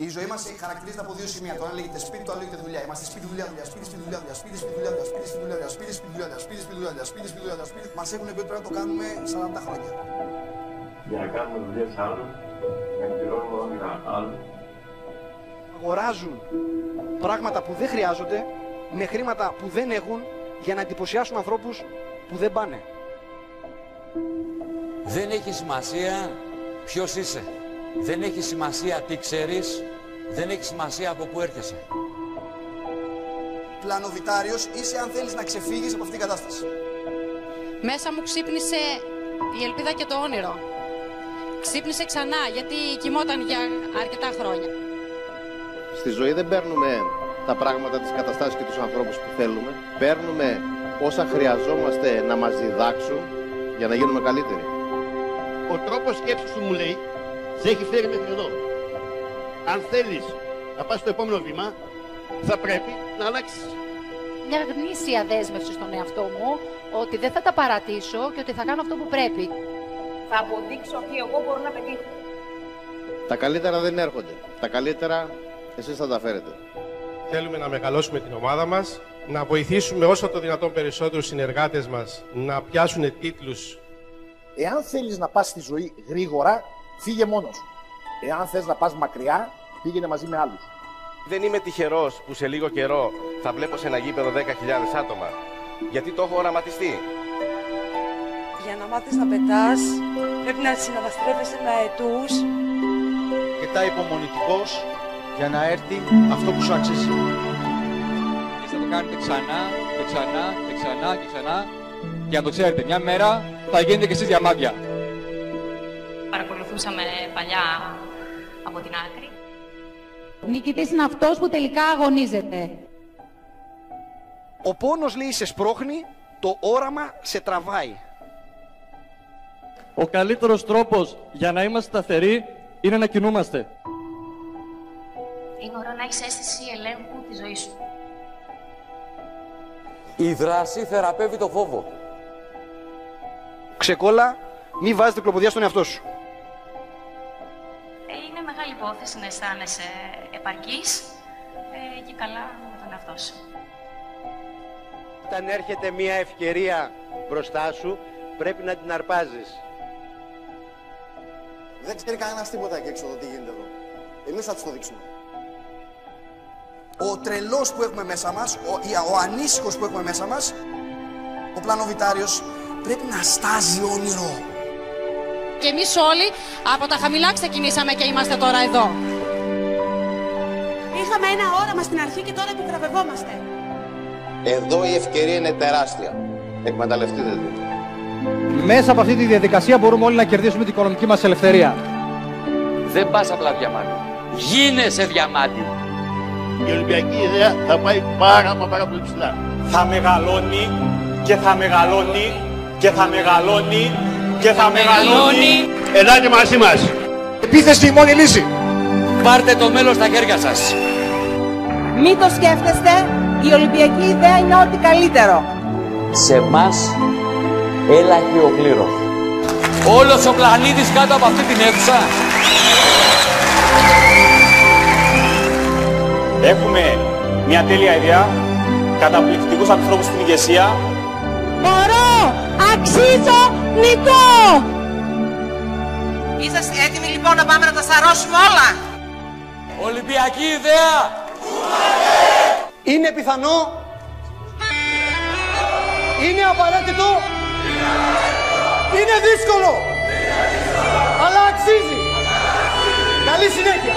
Η ζωή μας χαρακτηρίζεται από δύο σημεία. Το ένα λέγεται σπίτι, το άλλο λέγεται δουλειά. Είμαστε σπίτι, δουλειά, δουλειά, σπίτι, σπίτι, δουλειά, δουλειά, σπίτι, σπίτι, δουλειά, δουλειά, σπίτι, σπίτι, δουλειά, σπίτι, σπίτι, δουλειά, σπίτι, σπίτι, δουλειά, σπίτι, σπίτι, δουλειά, σπίτι. Μας έχουν πει ότι πρέπει να το κάνουμε 40 χρόνια. Για να κάνουμε δουλειές άλλων, να εκπληρώνουμε όνειρα άλλων. Αγοράζουν πράγματα που δεν χρειάζονται με χρήματα που δεν έχουν για να εντυπωσιάσουν ανθρώπους που δεν πάνε. Δεν έχει σημασία ποιος είσαι. Δεν έχει σημασία τι ξέρεις. Δεν έχει σημασία από πού έρχεσαι. Πλανοβιτάριος είσαι αν θέλεις να ξεφύγεις από αυτήν την κατάσταση. Μέσα μου ξύπνησε η ελπίδα και το όνειρο. Ξύπνησε ξανά γιατί κοιμόταν για αρκετά χρόνια. Στη ζωή δεν παίρνουμε τα πράγματα, τις καταστάσεις και τους ανθρώπους που θέλουμε. Παίρνουμε όσα χρειαζόμαστε να μας διδάξουν για να γίνουμε καλύτεροι. Ο τρόπος σκέψης σου, μου λέει, σε έχει φέρει μέχρι εδώ. Αν θέλεις να πας στο επόμενο βήμα, θα πρέπει να αλλάξεις. Μια γνήσια δέσμευση στον εαυτό μου ότι δεν θα τα παρατήσω και ότι θα κάνω αυτό που πρέπει. Θα αποδείξω ότι εγώ μπορώ να πετύχω. Τα καλύτερα δεν έρχονται. Τα καλύτερα εσείς θα τα φέρετε. Θέλουμε να μεγαλώσουμε την ομάδα μας, να βοηθήσουμε όσο το δυνατόν περισσότερους συνεργάτες μας να πιάσουν τίτλους. Εάν θέλεις να πας στη ζωή γρήγορα, φύγε μόνος σου. Εάν θες να πας μακριά, πήγαινε μαζί με άλλους. Δεν είμαι τυχερός που σε λίγο καιρό θα βλέπω σε ένα γήπεδο 10.000 άτομα. Γιατί το έχω οραματιστεί. Για να μάθεις να πετάς, πρέπει να συναναστρέφεσαι με αετούς. Κοιτά υπομονητικός για να έρθει αυτό που σου αξίζει. Και θα το κάνετε ξανά και ξανά και ξανά και ξανά. Για να το ξέρετε, μια μέρα θα γίνετε και εσείς διαμάντια. Παρακολουθούσαμε παλιά από την άκρη. Νικητής είναι αυτός που τελικά αγωνίζεται. Ο πόνος, λέει, σε σπρώχνει, το όραμα σε τραβάει. Ο καλύτερος τρόπος για να είμαστε σταθεροί είναι να κινούμαστε. Είναι ώρα να έχεις αίσθηση ελέγχου τη ζωή σου. Η δράση θεραπεύει το φόβο. Ξεκόλα, μη βάζεις τρικλοποδιά στον εαυτό σου. Είναι μεγάλη υπόθεση να αισθάνεσαι επαρκής και καλά με τον εαυτό σου. Όταν έρχεται μια ευκαιρία μπροστά σου, πρέπει να την αρπάζεις. Δεν ξέρει κανένας τίποτα εκεί έξω τι γίνεται εδώ. Εμείς θα τους το δείξουμε. Ο τρελός που έχουμε μέσα μας, ο ανήσυχος που έχουμε μέσα μας, ο πλανοβιτάριος, πρέπει να στάζει όνειρο. Και εμείς όλοι από τα χαμηλά ξεκινήσαμε και είμαστε τώρα εδώ. Είχαμε ένα όραμα στην αρχή και τώρα επιβραβευόμαστε. Εδώ η ευκαιρία είναι τεράστια. Εκμεταλλευτείτε την. Μέσα από αυτή τη διαδικασία μπορούμε όλοι να κερδίσουμε την οικονομική μας ελευθερία. Δεν πας απλά διαμάντι. Γίνεσαι διαμάντι. Η Ολυμπιακή ιδέα θα πάει πάρα πολύ ψηλά. Θα μεγαλώνει και θα μεγαλώνει και θα μεγαλώνει και θα μεγαλώνει. Ελάτε μαζί μας. Επίθεση η μόνη λύση. Πάρτε το μέλλον στα χέρια σας. Μην το σκέφτεστε, η Ολυμπιακή ιδέα είναι ό,τι καλύτερο. Σε εμάς έλαχε ο κλήρος. Όλος ο πλανήτης κάτω από αυτή την αίθουσα. Έχουμε μια τέλεια ιδέα, καταπληκτικούς ανθρώπους στην ηγεσία. Μπορώ, αξίζω, νικώ! Είσαστε έτοιμοι λοιπόν να πάμε να τα σαρώσουμε όλα? Ολυμπιακή ιδέα. Είναι πιθανό, είναι απαραίτητο, είναι δύσκολο, αλλά αξίζει. Καλή συνέχεια.